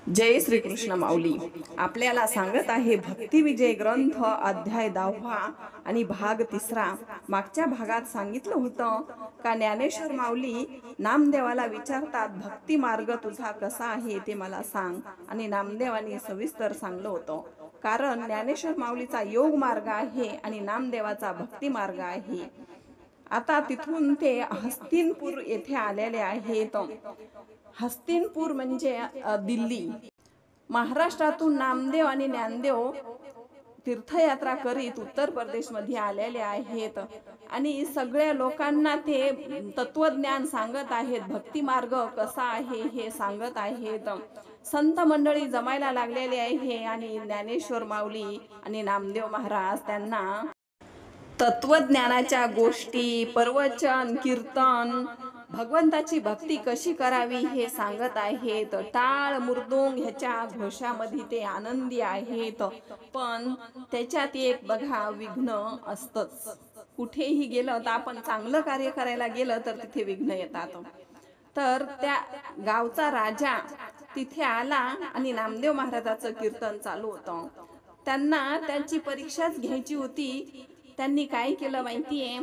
जय श्री कृष्ण माऊली आपल्याला सांगत आहे भक्ती विजय ग्रंथ अध्याय 10 आणि भाग 3. मागच्या भागात सांगितलं होतं का ज्ञानेश्वर माऊली नामदेवाला विचारतात भक्ती मार्ग तुझा कसा आहे ते मला सांग, आणि नामदेवाने सविस्तर सांगलं होतं. कारण ज्ञानेश्वर माऊलीचा योग मार्ग आहे आणि नामदेवाचा भक्ती मार्ग आहे. आता तिथून ते हस्तिनपूर येथे आलेले आहेत. हस्तिनपूर म्हणजे दिल्ली. महाराष्ट्रातून नामदेव आणि ज्ञानदेव तीर्थयात्रा करीत उत्तर प्रदेश मध्ये आलेले आहेत आणि सगळ्या लोकांना ते तत्वज्ञान सांगत आहेत. भक्ती मार्ग कसा आहे हे सांगत आहेत. संत मंडळी जमायला लागलेले आहे आणि ज्ञानेश्वर माऊली आणि नामदेव महाराज त्यांना तत्वज्ञानाच्या गोष्टी, प्रवचन, कीर्तन, भगवंताची भक्ती कशी करावी हे सांगत आहेत. टाळ मृदुंग ह्याच्या घोषामध्ये ते आनंदी आहेत, पण त्याच्यात एक बघा विघ्न असतच. कुठेही गेलं तर आपण चांगलं कार्य करायला गेलं तर तिथे विघ्न येतात. तर त्या गावचा राजा तिथे आला आणि नामदेव महाराजाचं कीर्तन चालू होतं. त्यांना त्यांची परीक्षाच घ्यायची होती. त्यांनी काय केलं माहितीये,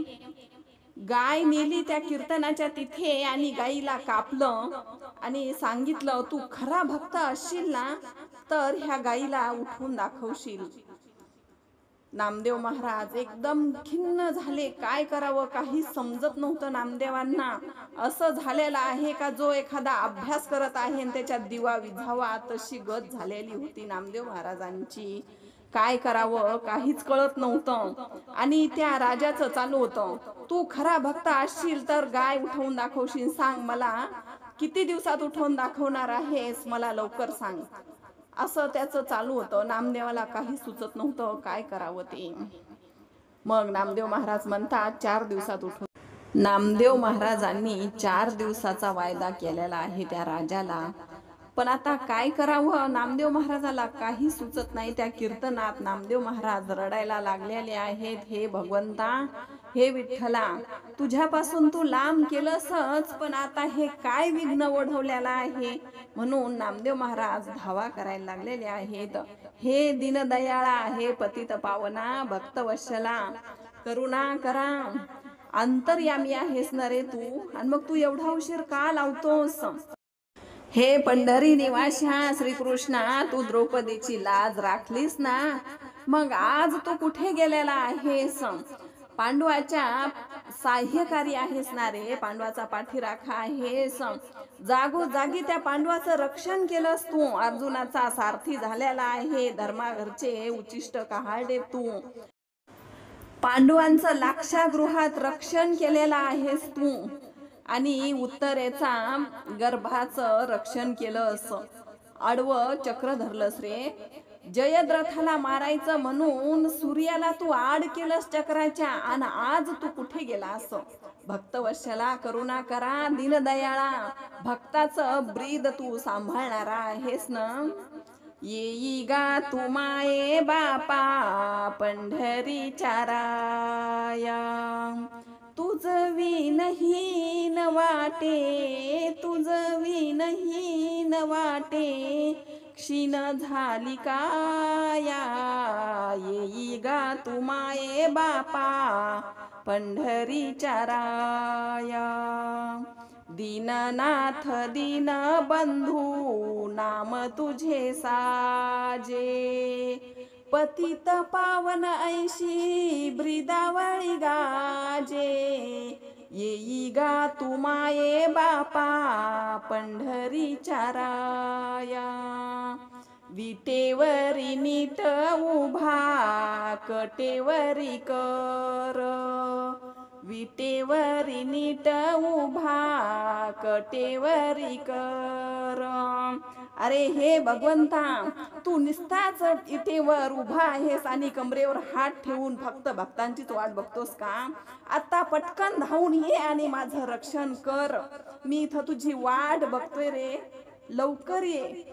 गाय नेली त्या कीर्तनाच्या तिथे आणि गाईला कापलं आणि सांगितलं तू खरा भक्त असशील ना तर ह्या गाईला उठवून दाखवशील. नामदेव महाराज एकदम खिन्न झाले. काय करावं काही समजत नव्हतं नामदेवांना. असं झालेलं आहे का जो एखादा अभ्यास करत आहे आणि त्याच्यात दिवा विझावा तशी गत झालेली होती नामदेव महाराजांची. काय करावं काहीच कळत नव्हतं. आणि त्या राजाचं चालू होतं, तू खरा भक्त असशील तर गाय उठवून दाखवशील, सांग मला किती दिवसात उठवून दाखवणार आहेस, मला लवकर सांग. असं त्याचं चालू होतं. नामदेवाला काही सुचत नव्हतं काय करावं ते. मग नामदेव महाराज म्हणतात 4 दिवसात उठव. नामदेव महाराजांनी 4 दिवसाचा वायदा केलेला आहे त्या राजाला. पण आता काय करावं नामदेव महाराजाला काही सुचत नाही. त्या कीर्तनात नामदेव महाराज रडायला लागलेले आहेत. हे भगवंता, हे विठ्ठला, तुझ्यापासून तू लांब केलंसच, पण आता हे काय विघ्न ओढवलेला आहे. म्हणून नामदेव महाराज धावा करायला लागलेले आहेत. हे दीनदयाळा, हे पतित पावना, भक्तवत्सला, करुणा करा, अंतर्यामी आहेस ना रे तू, आणि मग तू एवढा उशीर का लावतोस. हे पंढरी निवासा श्रीकृष्णा, तू द्रौपदीची लाज राखलीस ना, मग आज तू कुठे गेलेला आहेस. पांडवाच्या सहाय्यकारी आहेस ना रे, पांडवाचा पाठीराखा आहेस. जागोजागी त्या पांडवाचं रक्षण केलंस तू. अर्जुनाचा सारथी झालेला आहे. धर्माघरचे उचिष्ट काढले तू. पांडवांचं लाक्षागृहात रक्षण केलेलं आहेस तू आणि उत्तरेचा गर्भाचं रक्षण केलंस. आडवं चक्र धरलंस रे. जयद्रथाला मारायचं म्हणून सूर्याला तू आड केलंस चक्राच्या, आणि आज तू कुठे गेलास. भक्तवत्सला, करुणा करा, दीनदयाळा, भक्ताचं ब्रीद तू सांभाळणारा आहेस ना. येई गा तू माये बापा पंढरीच्या राया, तुझ विनहीन वाटे, तुझ विनहीन वाटे, क्षीण झाली काया. येई गा तू माये बापा पंढरीच्या राया. दीननाथ दीनबंधू नाम तुझे साजे, पतित पावन ऐशी ब्रिदावळी गाजे. येई गा तू माये बापा पंढरीच्या राया. विटेवरी नीट उभा कटेवरी कर, विटेवरी नीट उभा कटेवरी कर. अरे हे भगवंता, तू निस्ताच इथेवर उभा आहेस आणि कमरेवर हात ठेवून फक्त भक्तांचीच वाट बघतोस का. आता पटकन धावून ये आणि माझं रक्षण कर. मी इथं तुझी वाट बघतोय रे, लवकर ये.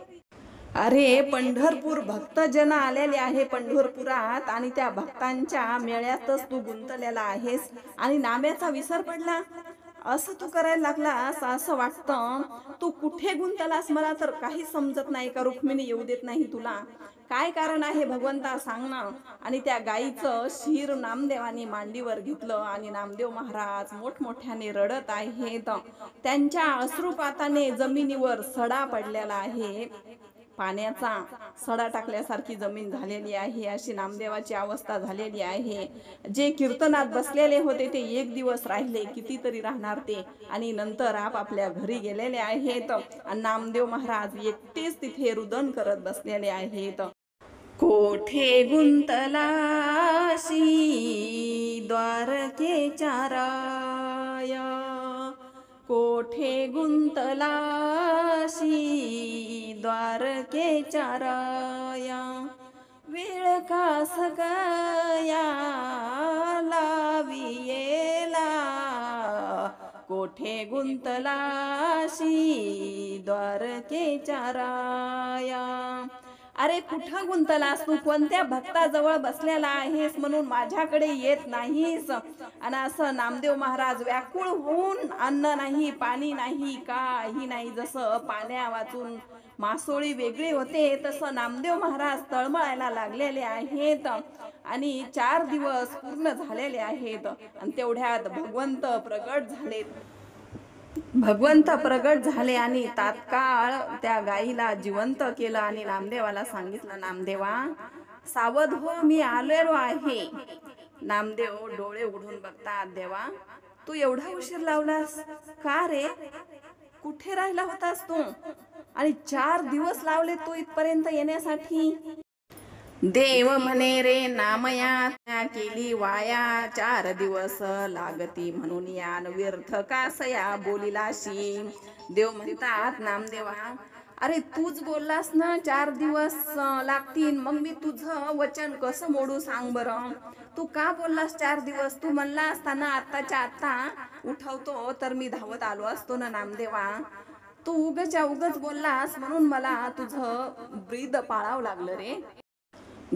अरे पंढरपूर भक्तजन आलेले आहे पंढरपुरात, आणि त्या भक्तांच्या मेळ्यातच तू गुंतलेला आहेस आणि नाम्याचा विसर पडला. असं तू करायला लागलास असं वाटतं. तू कुठे गुंतलास मला तर काही समजत नाही. का रुक्मिणी येऊ देत नाही तुला? काय कारण आहे भगवंता सांग ना. आणि त्या गाईचं शिर नामदेवानी मांडीवर घेतलं आणि नामदेव महाराज मोठमोठ्याने रडत आहेत. त्यांच्या अश्रुपाताने जमिनीवर सडा पडलेला आहे. पाण्याचा सडा टाकल्यासारखी जमीन झालेली आहे. अशी नामदेवाची अवस्था झालेली आहे. जे कीर्तनात बसलेले होते ते एक दिवस राहिले, कितीतरी राहणार ते, आणि नंतर आपापल्या घरी गेलेले आहेत. आणि नामदेव महाराज एकटेच तिथे रुदन करत बसलेले आहेत. कोठे गुंतलाशी द्वारकेच्या राया, कोठे गुंतलाशी द्वारकेच्या राया, वेळ कास गया लावियेला, कोठे गुंतलाशी द्वारकेच्या राया. अरे कुठं गुंतलास तू? कोणत्या भक्ताजवळ बसलेला आहेस म्हणून माझ्याकडे येत नाहीस? आणि असं नामदेव महाराज व्याकुळ होऊन, अन्न नाही, पाणी नाही, काही नाही. जसं पाण्या वाचून मासोळी वेगळी होते तसं नामदेव महाराज तळमळायला लागलेले आहेत. आणि 4 दिवस पूर्ण झालेले आहेत. आणि तेवढ्यात भगवंत प्रगट झाले आणि तात्काळ त्या गाईला जिवंत केलं आणि नामदेवाला सांगितलं, नामदेवा सावध हो, मी आलेलो आहे. नामदेव डोळे उघडून बघतात, देवा तू एवढा उशीर लावलास का रे? कुठे राहिला होतास तू? आणि 4 दिवस लावले तू इथपर्यंत येण्यासाठी. देव म्हणे रे नामया केली वाया, 4 दिवस लागती म्हणून यान व्यर्थ कासया बोलिलाशी. देव म्हणतात, नामदेवा अरे तूच बोललास ना 4 दिवस लागतील, मग मी तुझं वचन कसं मोडू सांग बरं. तू का बोललास 4 दिवस? तू म्हणला असताना आत्ताच्या आत्ता उठवतो तर मी धावत आलो असतो ना नामदेवा. तू उगच बोललास म्हणून मला तुझं ब्रीद पाळावं लागलं रे.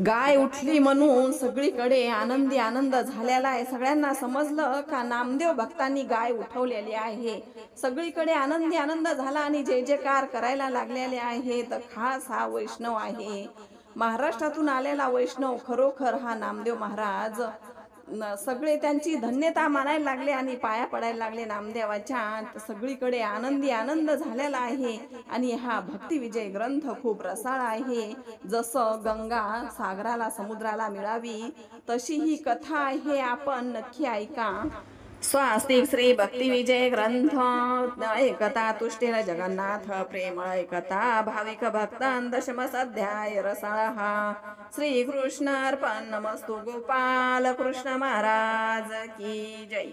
गाय उठली म्हणून सगळीकडे आनंद झालेला आहे. सगळ्यांना समजलं का नामदेव भक्तांनी गाय उठवलेली आहे. सगळीकडे आनंद झाला आणि जय जयकार करायला लागलेले आहेत. खास हा वैष्णव आहे, महाराष्ट्रातून आलेला वैष्णव. खरोखर हा नामदेव महाराज सगळे त्यांची धन्यता मानायला लागले आणि पाया पडायला लागले नामदेवाच्या. सगळीकडे आनंद झालेला आहे. आणि हा भक्ती विजय ग्रंथ खूप रसाळ आहे. जसं गंगा सागराला समुद्राला मिळावी तशी ही कथा आहे. आपण नक्की ऐका. स्वास्तिक श्री भक्ती विजय ग्रंथ. ऐकता तुष्टील जगन्नाथ प्रेम ऐकता भाविक भक्तान. 10th अध्याय रसाळ हा. श्री कृष्ण अर्पण नमस्तु. गोपाल कृष्ण महाराज की जय.